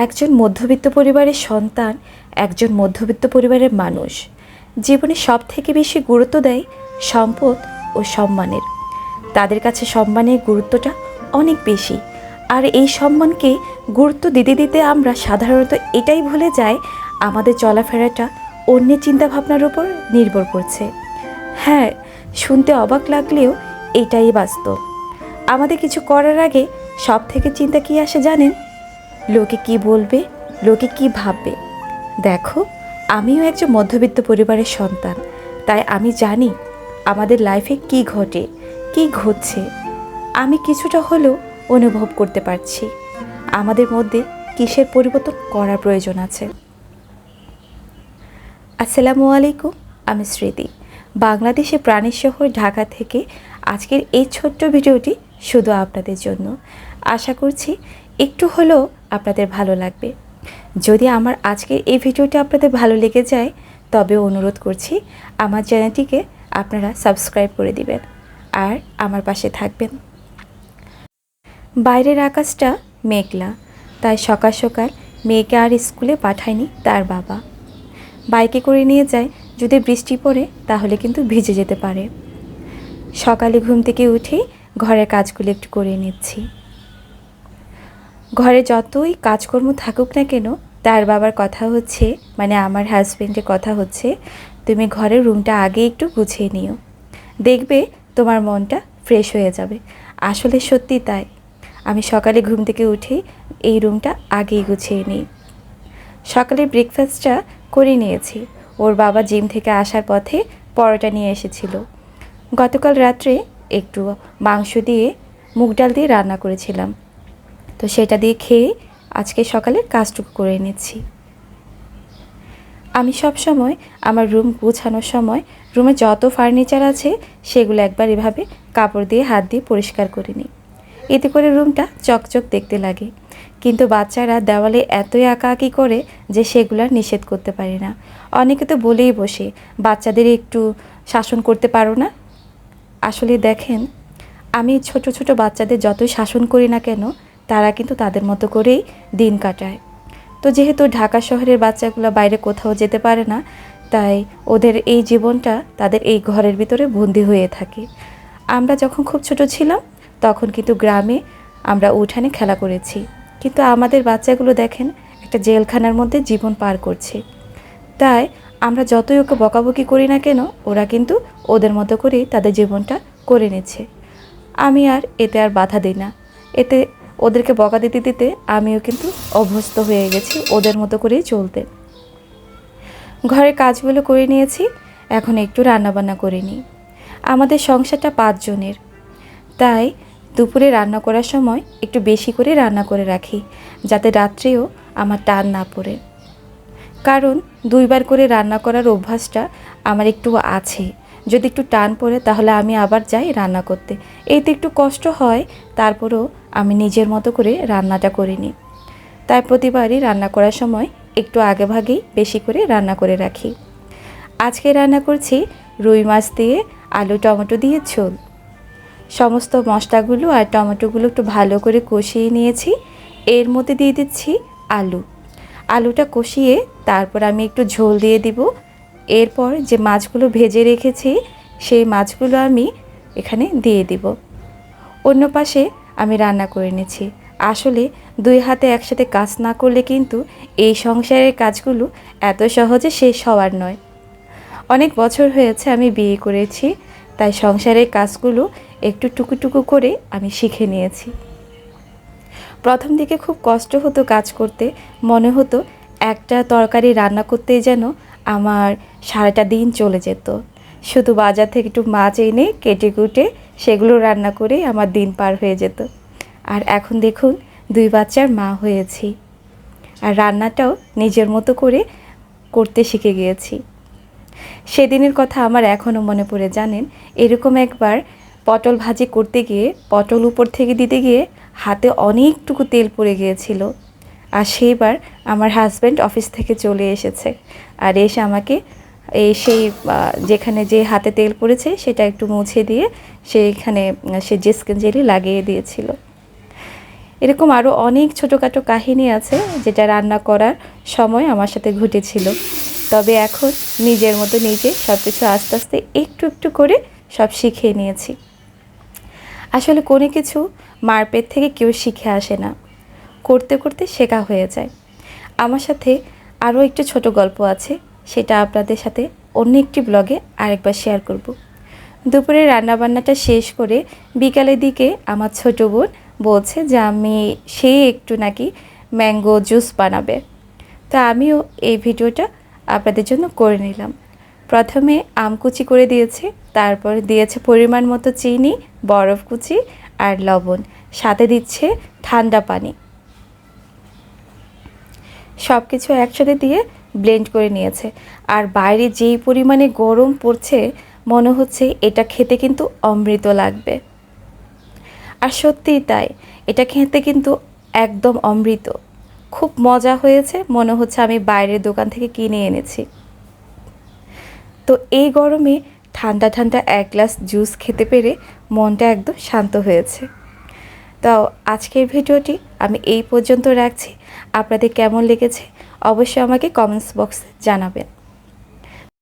একজন মধ্যবিত্ত পরিবারের সন্তান, একজন মধ্যবিত্ত পরিবারের মানুষ জীবনে সবথেকে বেশি গুরুত্ব দেয় সম্পদ ও সম্মানের। তাদের কাছে সম্মানের গুরুত্বটা অনেক বেশি। আর এই সম্মানকে গুরুত্ব দিতে দিতে আমরা সাধারণত এটাই ভুলে যাই আমাদের চলাফেরাটা অন্যের চিন্তাভাবনার উপর নির্ভর করছে। হ্যাঁ, শুনতে অবাক লাগলেও এটাই বাস্তব। আমাদের কিছু করার আগে সব থেকে চিন্তা কী আসে জানেন? লোকে কি বলবে, লোকে কি ভাববে। দেখো, আমিও একজন মধ্যবিত্ত পরিবারের সন্তান, তাই আমি জানি আমাদের লাইফে কি ঘটে, কি ঘটছে। আমি কিছুটা হলেও অনুভব করতে পারছি আমাদের মধ্যে কিসের পরিবর্তন করার প্রয়োজন আছে। আসসালামু আলাইকুম, আমি স্মৃতি, বাংলাদেশের প্রাণের শহর ঢাকা থেকে আজকের এই ছোট্ট ভিডিওটি শুধু আপনাদের জন্য। আশা করছি একটু হলেও আপনাদের ভালো লাগবে। যদি আমার আজকের এই ভিডিওটি আপনাদের ভালো লেগে যায়, তবে অনুরোধ করছি আমার চ্যানেলটিকে আপনারা সাবস্ক্রাইব করে দিবেন আর আমার পাশে থাকবেন। বাইরের আকাশটা মেঘলা, তাই সকাল সকাল মেয়েকে আর স্কুলে পাঠায়নি তার বাবা। বাইকে করে নিয়ে যায়, যদি বৃষ্টি পড়ে তাহলে কিন্তু ভিজে যেতে পারে। সকালে ঘুম থেকে উঠেই ঘরের কাজগুলো একটু করে নিচ্ছি। ঘরে যতই কাজকর্ম থাকুক না কেন, তার বাবার কথা হচ্ছে, মানে আমার হাজব্যান্ডের কথা হচ্ছে, তুমি ঘরের রুমটা আগে একটু গুছিয়ে নিও, দেখবে তোমার মনটা ফ্রেশ হয়ে যাবে। আসলে সত্যি তাই। আমি সকালে ঘুম থেকে উঠেই এই রুমটা আগেই গুছিয়ে নিই। সকালে ব্রেকফাস্টটা করে নিয়েছি। ওর বাবা জিম থেকে আসার পথে পরোটা নিয়ে এসেছিল। গতকাল রাত্রে একটু মাংস দিয়ে মুগ ডাল দিয়ে রান্না করেছিলাম, তো সেটা দিয়ে খেয়ে আজকে সকালে কাজটুকু করে নিচ্ছি। আমি সব সময় আমার রুম গোছানোর সময় রুমে যত ফার্নিচার আছে সেগুলো একবার এভাবে কাপড় দিয়ে হাত দিয়ে পরিষ্কার করে নিই। এতে করে রুমটা চকচক দেখতে লাগে। কিন্তু বাচ্চারা দেওয়ালে এতই আঁকাআঁকি করে যে সেগুলো নিষেধ করতে পারি না। অনেকে তো বলেই বসে, বাচ্চাদের একটু শাসন করতে পারো না। আসলে দেখেন, আমি ছোট ছোট বাচ্চাদের যতই শাসন করি না কেন, তারা কিন্তু তাদের মতো করেই দিন কাটায়। তো যেহেতু ঢাকা শহরের বাচ্চাগুলো বাইরে কোথাও যেতে পারে না, তাই ওদের এই জীবনটা তাদের এই ঘরের ভিতরে বন্দি হয়ে থাকে। আমরা যখন খুব ছোট ছিলাম তখন কিন্তু গ্রামে আমরা উঠানে খেলা করেছি, কিন্তু আমাদের বাচ্চাগুলো দেখেন একটা জেলখানার মধ্যে জীবন পার করছে। তাই আমরা যতই ওকে বকাবকি করি না কেন, ওরা কিন্তু ওদের মতো করেই তাদের জীবনটা করে নিচ্ছে। আমি আর এতে আর বাধা দিই না। এতে ওদেরকে বকা দিতে দিতে আমিও কিন্তু অভ্যস্ত হয়ে গেছি ওদের মতো করেই চলতে। ঘরের কাজগুলো করে নিয়েছি, এখন একটু রান্নাবান্না করে নিই। আমাদের সংসারটা 5 জনের, তাই দুপুরে রান্না করার সময় একটু বেশি করে রান্না করে রাখি, যাতে রাত্রেও আমার টান না পড়ে। কারণ 2 বার করে রান্না করার অভ্যাসটা আমার একটু আছে। যদি একটু টান পড়ে তাহলে আমি আবার যাই রান্না করতে। এতে একটু কষ্ট হয়, তারপরেও আমি নিজের মতো করে রান্নাটা করে নিই। তাই প্রতিবারই রান্না করার সময় একটু আগেভাগেই বেশি করে রান্না করে রাখি। আজকে রান্না করছি রুই মাছ দিয়ে আলু টমেটো দিয়ে ঝোল। সমস্ত মশলাগুলো আর টমেটোগুলো একটু ভালো করে কষিয়ে নিয়েছি। এর মধ্যে দিয়ে দিচ্ছি আলুটা কষিয়ে তারপর আমি একটু ঝোল দিয়ে দিব। এরপর যে মাছগুলো ভেজে রেখেছি সেই মাছগুলো আমি এখানে দিয়ে দিব। অন্য পাশে আমি রান্না করে নিয়েছি। আসলে 2 হাতে একসাথে কাজ না করলে কিন্তু এই সংসারের কাজগুলো এত সহজে শেষ হওয়ার নয়। অনেক বছর হয়েছে আমি বিয়ে করেছি, তাই সংসারের কাজগুলো একটু টুকু করে আমি শিখে নিয়েছি। প্রথম দিকে খুব কষ্ট হতো কাজ করতে, মনে হতো একটা তরকারি রান্না করতেই যেন আমার সারাটা দিন চলে যেত। শুধু বাজার থেকে একটু মাছ এনে কেটে কুটে সেগুলো রান্না করে আমার দিন পার হয়ে যেত। আর এখন দেখুন 2 বাচ্চার মা হয়েছি, আর রান্নাটাও নিজের মতো করে করতে শিখে গিয়েছি। সেদিনের কথা আমার এখনও মনে পড়ে। জানেন, এরকম একবার পটল ভাজি করতে গিয়ে পটল উপর থেকে দিতে গিয়ে হাতে অনেকটুকু তেল পড়ে গিয়েছিল। আর সেইবার আমার হাজব্যান্ড অফিস থেকে চলে এসেছে, আর এসে আমাকে সেই যেখানে যে হাতে তেল পড়েছে সেটা একটু মুছে দিয়ে সেইখানে সে জেসকিন জেলি লাগিয়ে দিয়েছিল। এরকম আরও অনেক ছোটোখাটো কাহিনী আছে যেটা রান্না করার সময় আমার সাথে ঘটেছিল। তবে এখন নিজের মতো নিজে সব কিছু আস্তে আস্তে একটু একটু করে সব শিখিয়ে নিয়েছি। আসলে কোনো কিছু মার পেট থেকে কেউ শিখে আসে না, করতে করতে শেখা হয়ে যায়। আমার সাথে আরও একটু ছোট গল্প আছে, সেটা আপনাদের সাথে অন্য একটি ব্লগে আরেকবার শেয়ার করব। দুপুরে রান্নাবান্নাটা শেষ করে বিকালের দিকে আমার ছোট বোন বলছে যে সে একটু নাকি ম্যাঙ্গো জুস বানাবে। তা আমিও এই ভিডিওটা আপনাদের জন্য করে নিলাম। প্রথমে আম কুচি করে দিয়েছে, তারপর দিয়েছে পরিমাণ মতো চিনি, বরফ কুচি আর লবণ, সাথে দিচ্ছে ঠান্ডা পানি। সব কিছু একসাথে দিয়ে ব্লেন্ড করে নিয়েছে। আর বাইরে যেই পরিমাণে গরম পড়ছে, মনে হচ্ছে এটা খেতে কিন্তু অমৃত লাগবে। আর সত্যিই তাই, এটা খেতে কিন্তু একদম অমৃত, খুব মজা হয়েছে। মনে হচ্ছে আমি বাইরের দোকান থেকে কিনে এনেছি। তো এই গরমে ঠান্ডা ঠান্ডা এক গ্লাস জুস খেতে পেরে মনটা একদম শান্ত হয়েছে। তো আজকের ভিডিওটি আমি এই পর্যন্ত রাখছি। আপনাদের কেমন লেগেছে অবশ্যই আমাকে কমেন্টস বক্সে জানাবেন।